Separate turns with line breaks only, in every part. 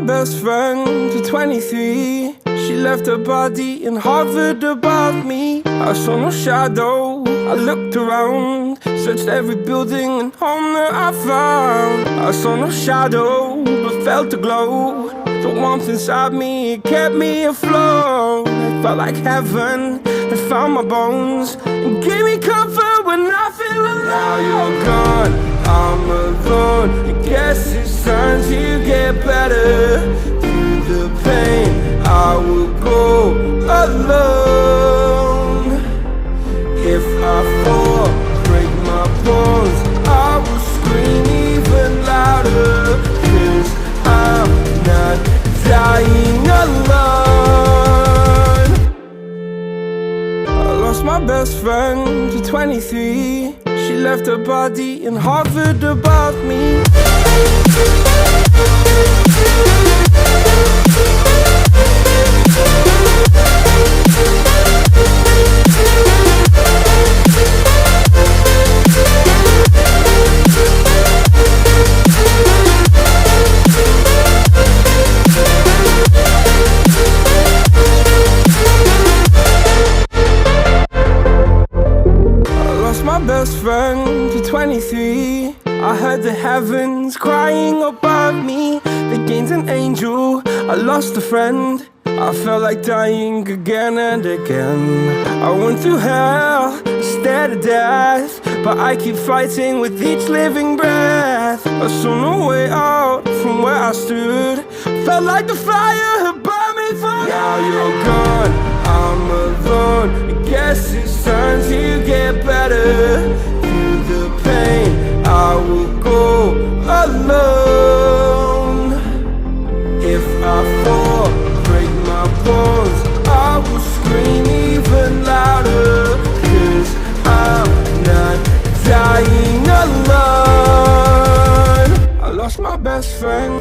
best friend to 23. She left her body and hovered above me. I saw no shadow, I looked around, searched every building and home that I found. I saw no shadow, but felt the glow. The warmth inside me, it kept me afloat. It felt like heaven, it found my bones and gave me comfort when I feel alone. Now you're gone, I'm alone. I guess it's time to get better. Through the pain, I will go alone. If I fall, break my bones, I will scream even louder. 'Cause I'm not dying alone. I lost my best friend to 23. She left her body and hovered above me. Best friend to 23. I heard the heavens crying above me. They gained an angel, I lost a friend. I felt like dying again and again. I went through hell, stared at death, but I keep fighting with each living breath. I saw no way out from where I stood. Felt like the fire had burned me through. Now you're gone, I'm alone. I guess it's time to get better. Through the pain, I will go alone. If I fall, break my bones, I will scream even louder. 'Cause I'm not dying alone. I lost my best friend.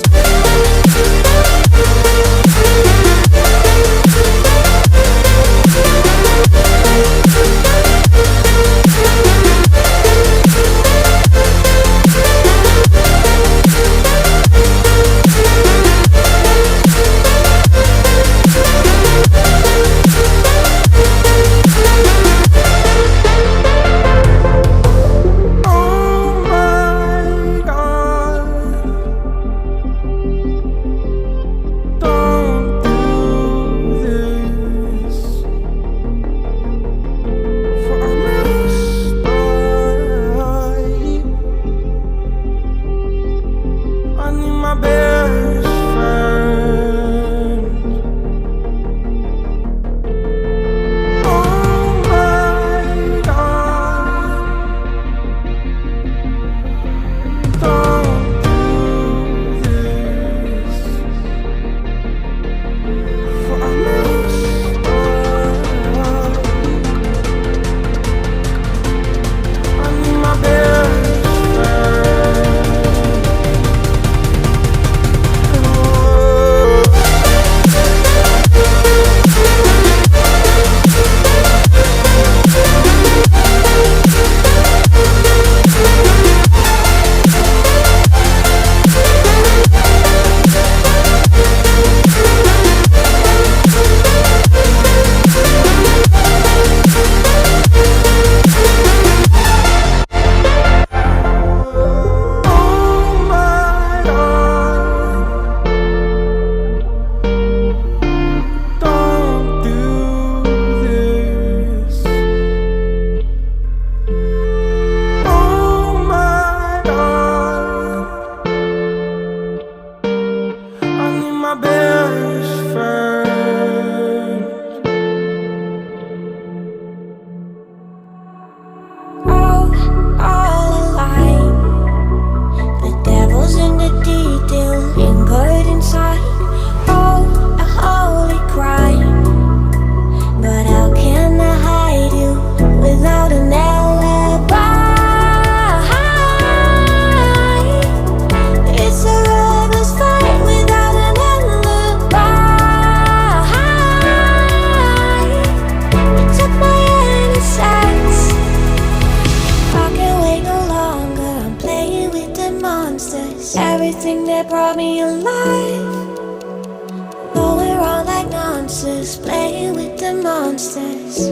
Everything that brought me alive nonsense, playing with the monsters.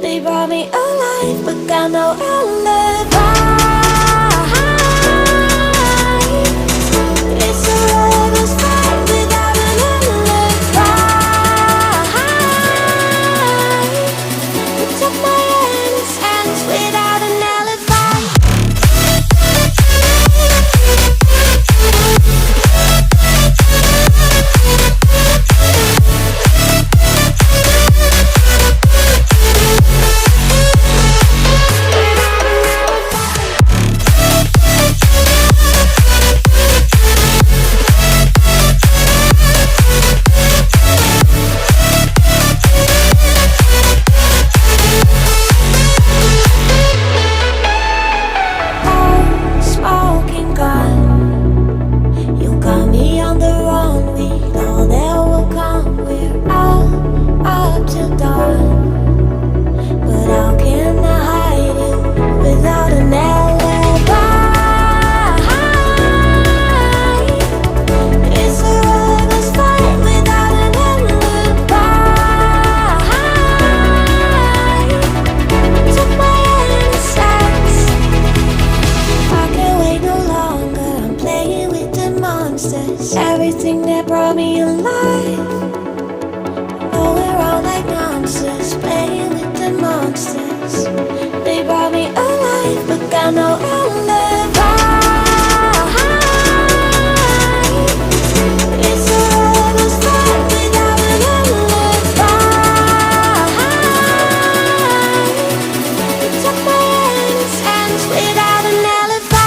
They brought me alive, but got no alibi. It's a lover's fight without an alibi. It took my hands without an alibi. Everything that brought me alive. Oh, we're all like monsters, playing with the monsters. They brought me alive, but got no alibi. It's a lover's fight without an alibi. It took my hands without an alibi.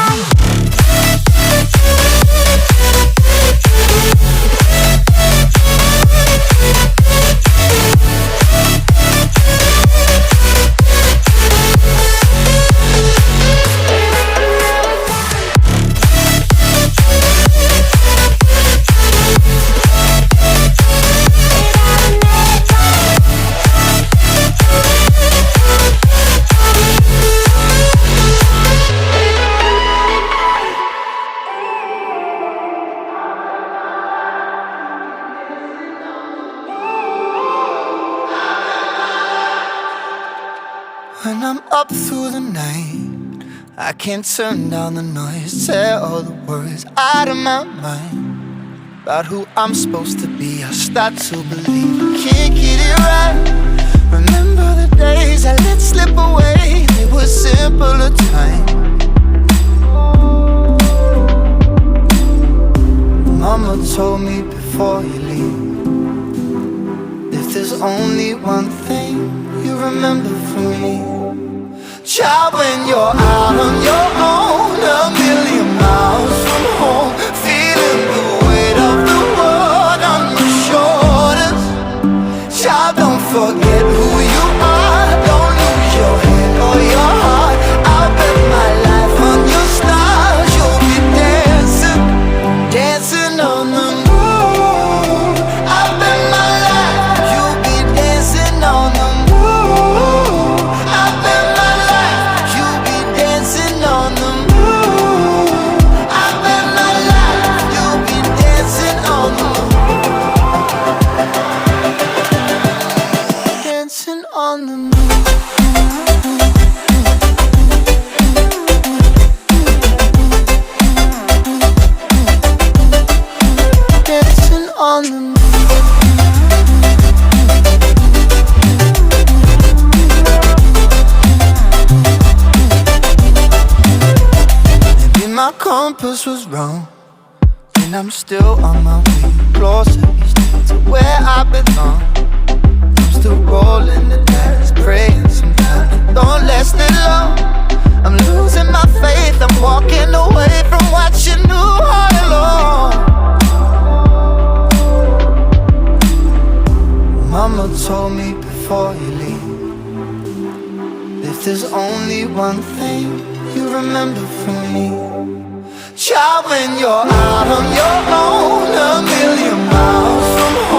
When I'm up through the night, I can't turn down the noise. Tear all the worries out of my mind about who I'm supposed to be. I start to believe I can't get it right. Remember the days I let slip away. They were simpler times. Mama told me before you leave, if there's only one thing you remember from me, child, when you're out on your own, a million miles from home, feeling the weight of the world on your shoulders. Child, don't forget who you are. Don't lose your head or your heart. I'll bet my life on your stars. You'll be dancing, dancing on the moon. I'll bet my life you'll be dancing on the moon. I'll bet my life you'll be dancing on the moon. I'll bet my life you'll be dancing on the moon. Dancing on the moon. Dancing on the moon. Maybe my compass was wrong, and I'm still on my way closer each day to where I belong. I'm still rolling the dice, praying sometimes it don't last that long. I'm losing my faith, I'm walking away from what you knew all along. Mama told me before you leave, if there's only one thing you remember from me, child, when you're out on your own, a million miles from home.